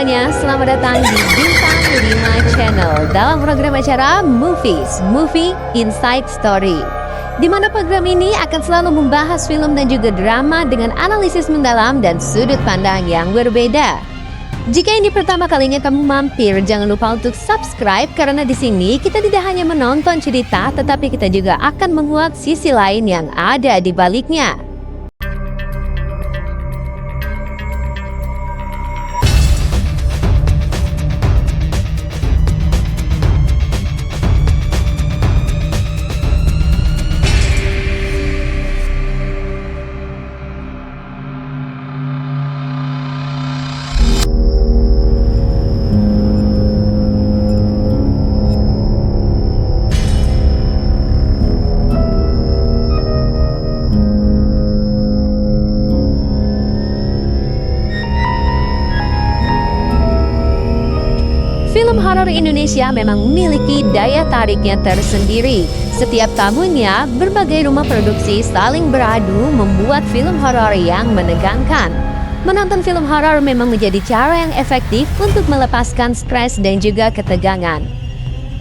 semuanya, selamat datang di Bintang 5 Channel dalam program acara Movies, Movie Inside Story, di mana program ini akan selalu membahas film dan juga drama dengan analisis mendalam dan sudut pandang yang berbeda. Jika ini pertama kalinya kamu mampir, jangan lupa untuk subscribe karena di sini kita tidak hanya menonton cerita, tetapi kita juga akan menguak sisi lain yang ada di baliknya. Film horor Indonesia memang memiliki daya tariknya tersendiri. Setiap tahunnya, berbagai rumah produksi saling beradu membuat film horor yang menegangkan. Menonton film horor memang menjadi cara yang efektif untuk melepaskan stres dan juga ketegangan.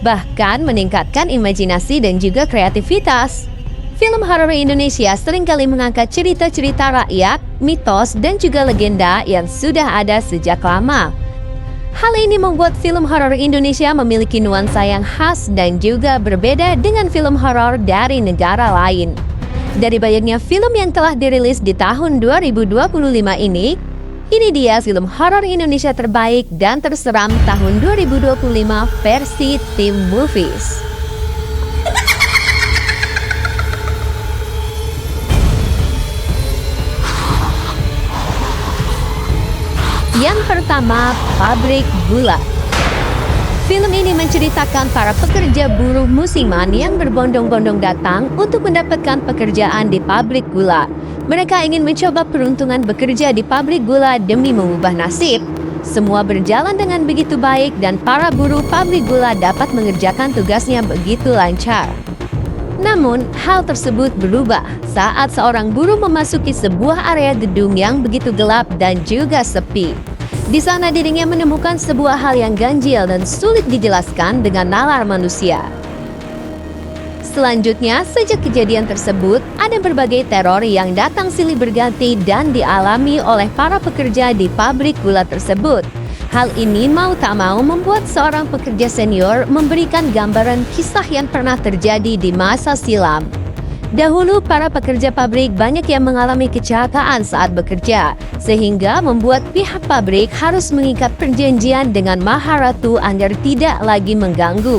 Bahkan meningkatkan imajinasi dan juga kreativitas. Film horor Indonesia seringkali mengangkat cerita-cerita rakyat, mitos, dan juga legenda yang sudah ada sejak lama. Hal ini membuat film horor Indonesia memiliki nuansa yang khas dan juga berbeda dengan film horor dari negara lain. Dari banyaknya film yang telah dirilis di tahun 2025 ini dia film horor Indonesia terbaik dan terseram tahun 2025 versi Tim Movies. Yang pertama, Pabrik Gula. Film ini menceritakan para pekerja buruh musiman yang berbondong-bondong datang untuk mendapatkan pekerjaan di pabrik gula. Mereka ingin mencoba peruntungan bekerja di pabrik gula demi mengubah nasib. Semua berjalan dengan begitu baik dan para buruh pabrik gula dapat mengerjakan tugasnya begitu lancar. Namun, hal tersebut berubah saat seorang buruh memasuki sebuah area gedung yang begitu gelap dan juga sepi. Di sana dirinya menemukan sebuah hal yang ganjil dan sulit dijelaskan dengan nalar manusia. Selanjutnya, sejak kejadian tersebut, ada berbagai teror yang datang silih berganti dan dialami oleh para pekerja di pabrik gula tersebut. Hal ini mau tak mau membuat seorang pekerja senior memberikan gambaran kisah yang pernah terjadi di masa silam. Dahulu, para pekerja pabrik banyak yang mengalami kecelakaan saat bekerja, sehingga membuat pihak pabrik harus mengikat perjanjian dengan Maharatu agar tidak lagi mengganggu.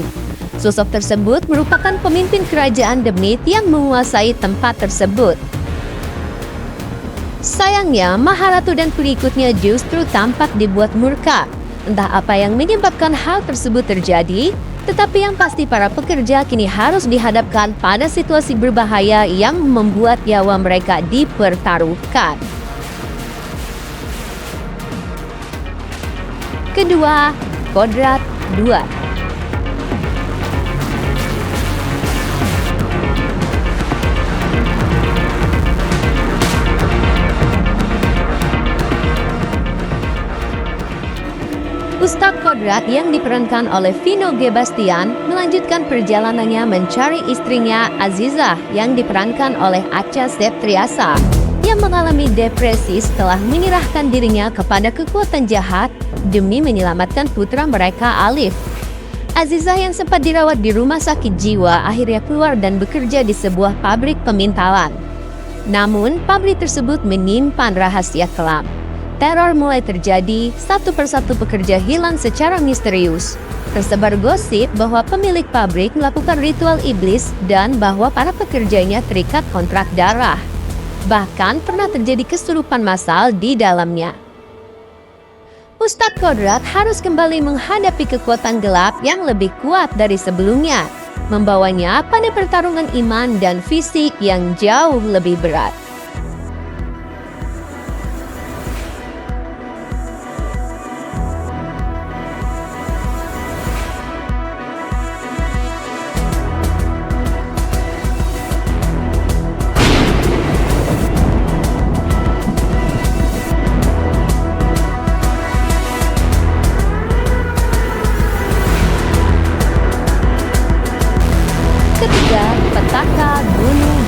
Sosok tersebut merupakan pemimpin kerajaan Demit yang menguasai tempat tersebut. Sayangnya, Maharatu dan pengikutnya justru tampak dibuat murka. Entah apa yang menyebabkan hal tersebut terjadi, tetapi yang pasti para pekerja kini harus dihadapkan pada situasi berbahaya yang membuat nyawa mereka dipertaruhkan. Kedua, Kodrat 2. Ustadz Kodrat yang diperankan oleh Vino G. Bastian melanjutkan perjalanannya mencari istrinya Azizah yang diperankan oleh Acha Septriasa yang mengalami depresi setelah menyerahkan dirinya kepada kekuatan jahat demi menyelamatkan putra mereka Alif. Azizah yang sempat dirawat di rumah sakit jiwa akhirnya keluar dan bekerja di sebuah pabrik pemintalan. Namun, pabrik tersebut menyimpan rahasia kelam. Teror mulai terjadi, satu persatu pekerja hilang secara misterius. Tersebar gosip bahwa pemilik pabrik melakukan ritual iblis dan bahwa para pekerjanya terikat kontrak darah. Bahkan pernah terjadi kesurupan massal di dalamnya. Ustadz Kodrat harus kembali menghadapi kekuatan gelap yang lebih kuat dari sebelumnya, membawanya pada pertarungan iman dan fisik yang jauh lebih berat.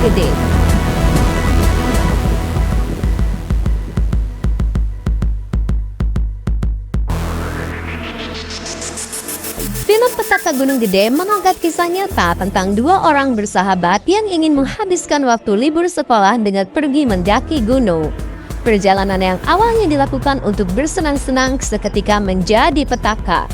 Gede. Film Petaka Gunung Gede mengangkat kisah nyata tentang dua orang bersahabat yang ingin menghabiskan waktu libur sekolah dengan pergi mendaki gunung. Perjalanan yang awalnya dilakukan untuk bersenang-senang seketika menjadi petaka.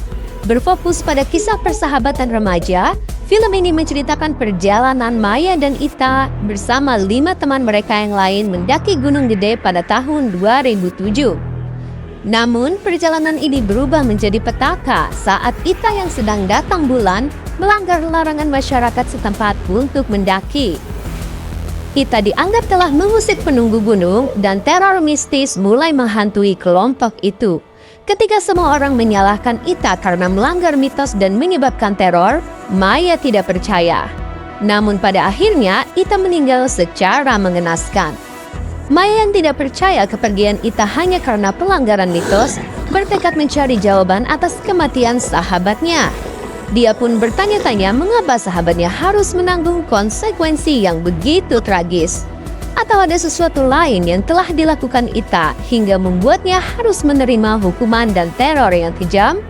Berfokus pada kisah persahabatan remaja, film ini menceritakan perjalanan Maya dan Ita bersama 5 teman mereka yang lain mendaki Gunung Gede pada tahun 2007. Namun, perjalanan ini berubah menjadi petaka saat Ita yang sedang datang bulan melanggar larangan masyarakat setempat untuk mendaki. Ita dianggap telah mengusik penunggu gunung dan teror mistis mulai menghantui kelompok itu. Ketika semua orang menyalahkan Ita karena melanggar mitos dan menyebabkan teror, Maya tidak percaya. Namun pada akhirnya, Ita meninggal secara mengenaskan. Maya yang tidak percaya kepergian Ita hanya karena pelanggaran mitos, bertekad mencari jawaban atas kematian sahabatnya. Dia pun bertanya-tanya mengapa sahabatnya harus menanggung konsekuensi yang begitu tragis. Atau ada sesuatu lain yang telah dilakukan Ita hingga membuatnya harus menerima hukuman dan teror yang kejam?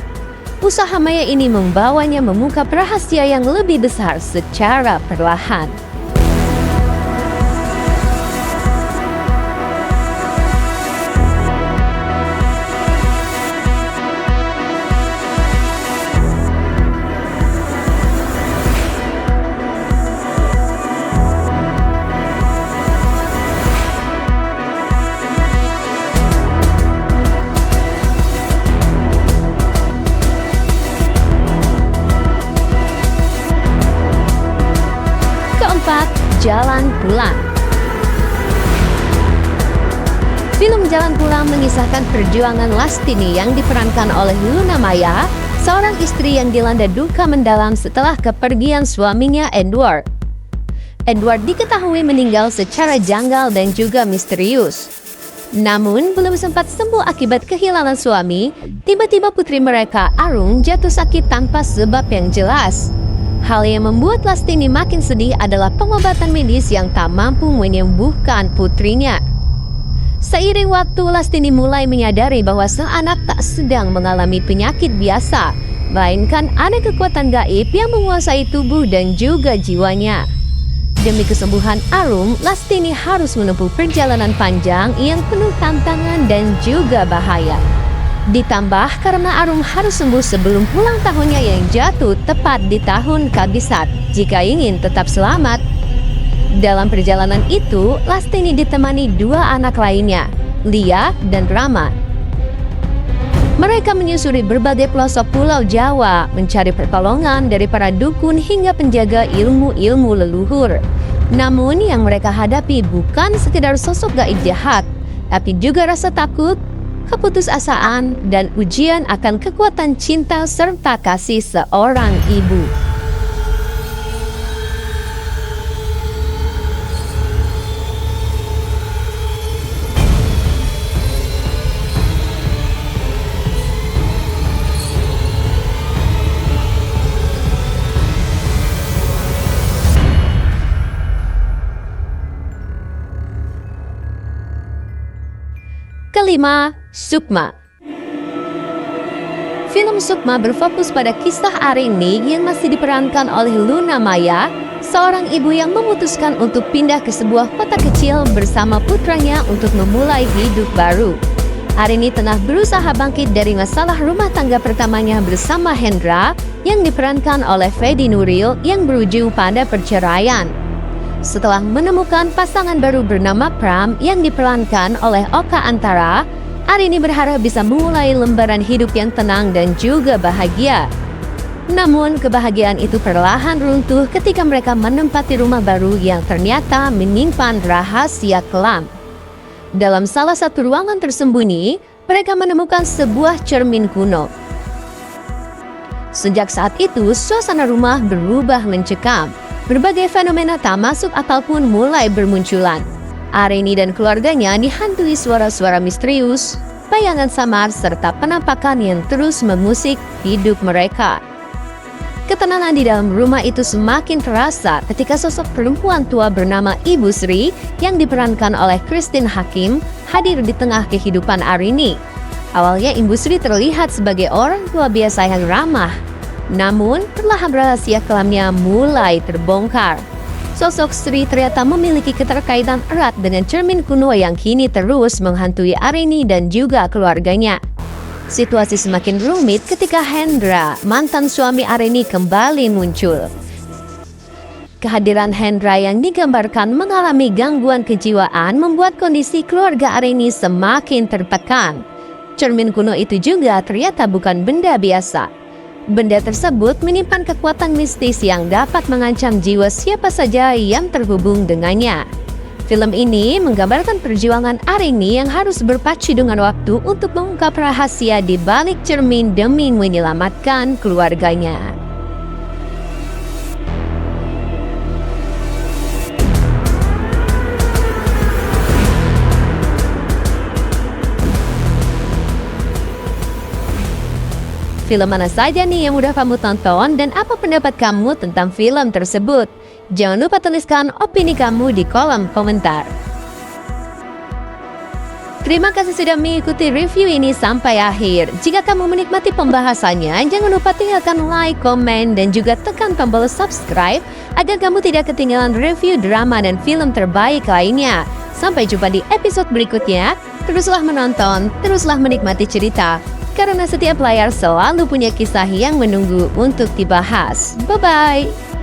Usaha Maya ini membawanya mengungkap rahasia yang lebih besar secara perlahan. Jalan Pulang. Film Jalan Pulang mengisahkan perjuangan Lastini yang diperankan oleh Luna Maya, seorang istri yang dilanda duka mendalam setelah kepergian suaminya Edward. Edward diketahui meninggal secara janggal dan juga misterius. Namun, belum sempat sembuh akibat kehilangan suami, tiba-tiba putri mereka, Arung, jatuh sakit tanpa sebab yang jelas. Hal yang membuat Lastini makin sedih adalah pengobatan medis yang tak mampu menyembuhkan putrinya. Seiring waktu, Lastini mulai menyadari bahwa sang anak tak sedang mengalami penyakit biasa, melainkan ada kekuatan gaib yang menguasai tubuh dan juga jiwanya. Demi kesembuhan Arum, Lastini harus menempuh perjalanan panjang yang penuh tantangan dan juga bahaya. Ditambah karena Arum harus sembuh sebelum ulang tahunnya yang jatuh tepat di tahun kabisat jika ingin tetap selamat. Dalam perjalanan itu, Lastini ditemani 2 anak lainnya, Lia dan Rama. Mereka menyusuri berbagai pelosok pulau Jawa, mencari pertolongan dari para dukun hingga penjaga ilmu-ilmu leluhur. Namun yang mereka hadapi bukan sekedar sosok gaib jahat, tapi juga rasa takut, keputusasaan, dan ujian akan kekuatan cinta serta kasih seorang ibu. Kelima, Sukma. Film Sukma berfokus pada kisah Arini yang masih diperankan oleh Luna Maya, seorang ibu yang memutuskan untuk pindah ke sebuah kota kecil bersama putranya untuk memulai hidup baru. Arini tengah berusaha bangkit dari masalah rumah tangga pertamanya bersama Hendra yang diperankan oleh Fedi Nuril yang berujung pada perceraian. Setelah menemukan pasangan baru bernama Pram yang diperankan oleh Oka Antara, Arini berharap bisa memulai lembaran hidup yang tenang dan juga bahagia. Namun kebahagiaan itu perlahan runtuh ketika mereka menempati rumah baru yang ternyata menyimpan rahasia kelam. Dalam salah satu ruangan tersembunyi, mereka menemukan sebuah cermin kuno. Sejak saat itu, suasana rumah berubah mencekam. Berbagai fenomena tak masuk akal pun mulai bermunculan. Arini dan keluarganya dihantui suara-suara misterius, bayangan samar, serta penampakan yang terus mengusik hidup mereka. Ketenangan di dalam rumah itu semakin terasa ketika sosok perempuan tua bernama Ibu Sri yang diperankan oleh Christine Hakim hadir di tengah kehidupan Arini. Awalnya Ibu Sri terlihat sebagai orang tua biasa yang ramah. Namun, perlahan rahasia kelamnya mulai terbongkar. Sosok Sri ternyata memiliki keterkaitan erat dengan cermin kuno yang kini terus menghantui Arini dan juga keluarganya. Situasi semakin rumit ketika Hendra, mantan suami Arini, kembali muncul. Kehadiran Hendra yang digambarkan mengalami gangguan kejiwaan membuat kondisi keluarga Arini semakin tertekan. Cermin kuno itu juga ternyata bukan benda biasa. Benda tersebut menyimpan kekuatan mistis yang dapat mengancam jiwa siapa saja yang terhubung dengannya. Film ini menggambarkan perjuangan Arini yang harus berpacu dengan waktu untuk mengungkap rahasia di balik cermin demi menyelamatkan keluarganya. Film mana saja nih yang udah kamu tonton dan apa pendapat kamu tentang film tersebut? Jangan lupa tuliskan opini kamu di kolom komentar. Terima kasih sudah mengikuti review ini sampai akhir. Jika kamu menikmati pembahasannya, jangan lupa tinggalkan like, komen, dan juga tekan tombol subscribe agar kamu tidak ketinggalan review drama dan film terbaik lainnya. Sampai jumpa di episode berikutnya. Teruslah menonton, teruslah menikmati cerita. Karena setiap layar selalu punya kisah yang menunggu untuk dibahas. Bye-bye!